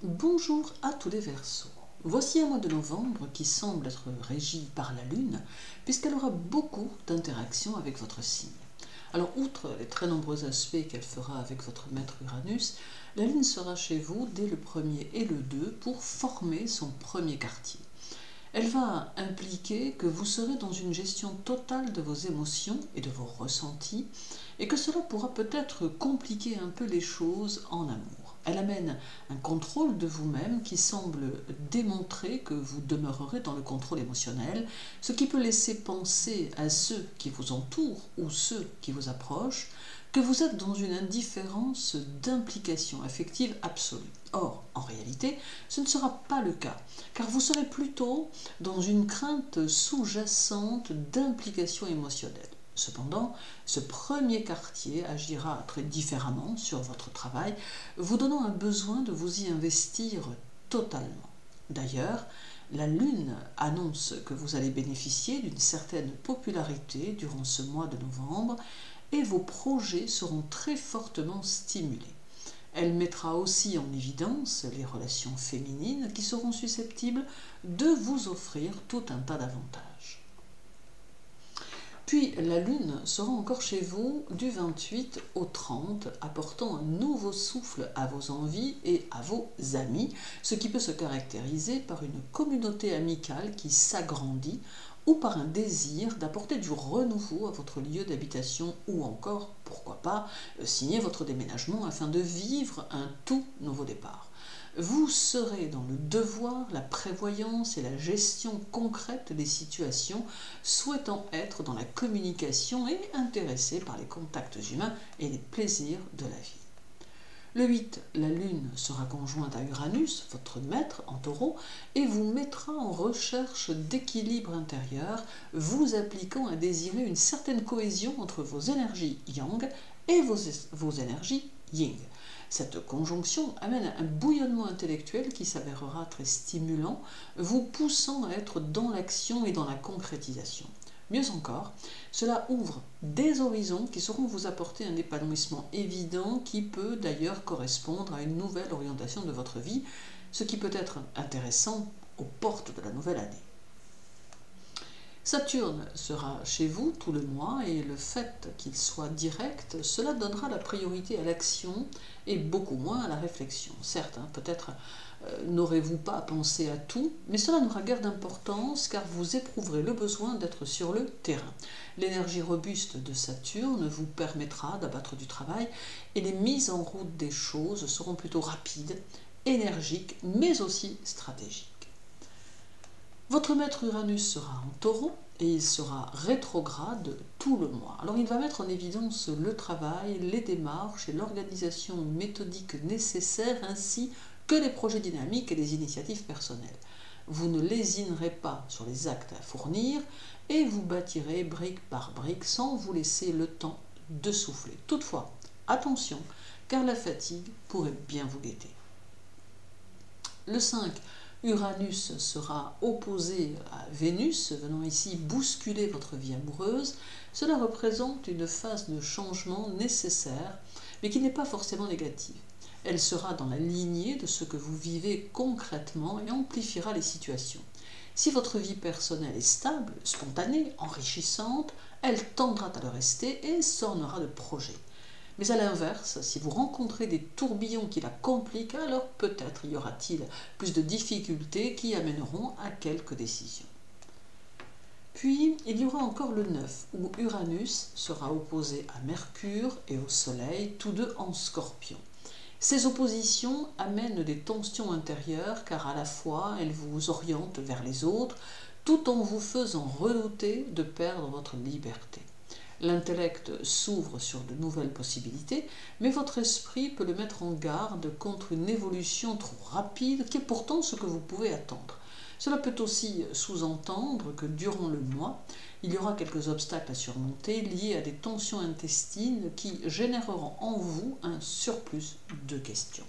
Bonjour à tous les Verseaux. Voici un mois de novembre qui semble être régi par la Lune, puisqu'elle aura beaucoup d'interactions avec votre signe. Alors, outre les très nombreux aspects qu'elle fera avec votre maître Uranus, la Lune sera chez vous dès le 1er et le 2 pour former son premier quartier. Elle va impliquer que vous serez dans une gestion totale de vos émotions et de vos ressentis, et que cela pourra peut-être compliquer un peu les choses en amour. Elle amène un contrôle de vous-même qui semble démontrer que vous demeurerez dans le contrôle émotionnel, ce qui peut laisser penser à ceux qui vous entourent ou ceux qui vous approchent que vous êtes dans une indifférence d'implication affective absolue. Or, en réalité, ce ne sera pas le cas, car vous serez plutôt dans une crainte sous-jacente d'implication émotionnelle. Cependant, ce premier quartier agira très différemment sur votre travail, vous donnant un besoin de vous y investir totalement. D'ailleurs, la Lune annonce que vous allez bénéficier d'une certaine popularité durant ce mois de novembre et vos projets seront très fortement stimulés. Elle mettra aussi en évidence les relations féminines qui seront susceptibles de vous offrir tout un tas d'avantages. Puis la Lune sera encore chez vous du 28 au 30, apportant un nouveau souffle à vos envies et à vos amis, ce qui peut se caractériser par une communauté amicale qui s'agrandit ou par un désir d'apporter du renouveau à votre lieu d'habitation ou encore, pourquoi pas, signer votre déménagement afin de vivre un tout nouveau départ. Vous serez dans le devoir, la prévoyance et la gestion concrète des situations, souhaitant être dans la communication et intéressé par les contacts humains et les plaisirs de la vie. Le 8, la Lune sera conjointe à Uranus, votre maître en Taureau, et vous mettra en recherche d'équilibre intérieur, vous appliquant à désirer une certaine cohésion entre vos énergies Yang et vos énergies Yin. Cette conjonction amène un bouillonnement intellectuel qui s'avérera très stimulant, vous poussant à être dans l'action et dans la concrétisation. Mieux encore, cela ouvre des horizons qui sauront vous apporter un épanouissement évident qui peut d'ailleurs correspondre à une nouvelle orientation de votre vie, ce qui peut être intéressant aux portes de la nouvelle année. Saturne sera chez vous tout le mois et le fait qu'il soit direct, cela donnera la priorité à l'action et beaucoup moins à la réflexion. Certes, peut-être n'aurez-vous pas pensé à tout, mais cela n'aura guère d'importance car vous éprouverez le besoin d'être sur le terrain. L'énergie robuste de Saturne vous permettra d'abattre du travail et les mises en route des choses seront plutôt rapides, énergiques, mais aussi stratégiques. Votre maître Uranus sera en Taureau et il sera rétrograde tout le mois. Alors il va mettre en évidence le travail, les démarches et l'organisation méthodique nécessaire ainsi que les projets dynamiques et les initiatives personnelles. Vous ne lésinerez pas sur les actes à fournir et vous bâtirez brique par brique sans vous laisser le temps de souffler. Toutefois, attention, car la fatigue pourrait bien vous guetter. Le 5, Uranus sera opposé à Vénus, venant ici bousculer votre vie amoureuse. Cela représente une phase de changement nécessaire, mais qui n'est pas forcément négative. Elle sera dans la lignée de ce que vous vivez concrètement et amplifiera les situations. Si votre vie personnelle est stable, spontanée, enrichissante, elle tendra à le rester et s'ornera de projets. Mais à l'inverse, si vous rencontrez des tourbillons qui la compliquent, alors peut-être y aura-t-il plus de difficultés qui amèneront à quelques décisions. Puis, il y aura encore le 9, où Uranus sera opposé à Mercure et au Soleil, tous deux en Scorpion. Ces oppositions amènent des tensions intérieures car à la fois elles vous orientent vers les autres, tout en vous faisant redouter de perdre votre liberté. L'intellect s'ouvre sur de nouvelles possibilités, mais votre esprit peut le mettre en garde contre une évolution trop rapide qui est pourtant ce que vous pouvez attendre. Cela peut aussi sous-entendre que durant le mois, il y aura quelques obstacles à surmonter liés à des tensions intestines qui généreront en vous un surplus de questions.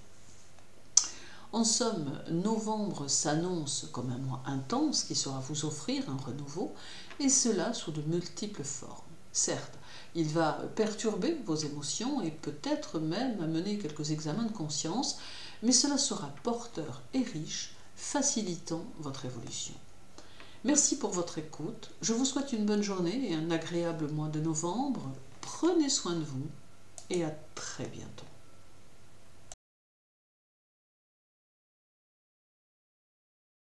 En somme, novembre s'annonce comme un mois intense qui saura vous offrir un renouveau, et cela sous de multiples formes. Certes, il va perturber vos émotions et peut-être même amener quelques examens de conscience, mais cela sera porteur et riche, facilitant votre évolution. Merci pour votre écoute. Je vous souhaite une bonne journée et un agréable mois de novembre. Prenez soin de vous et à très bientôt.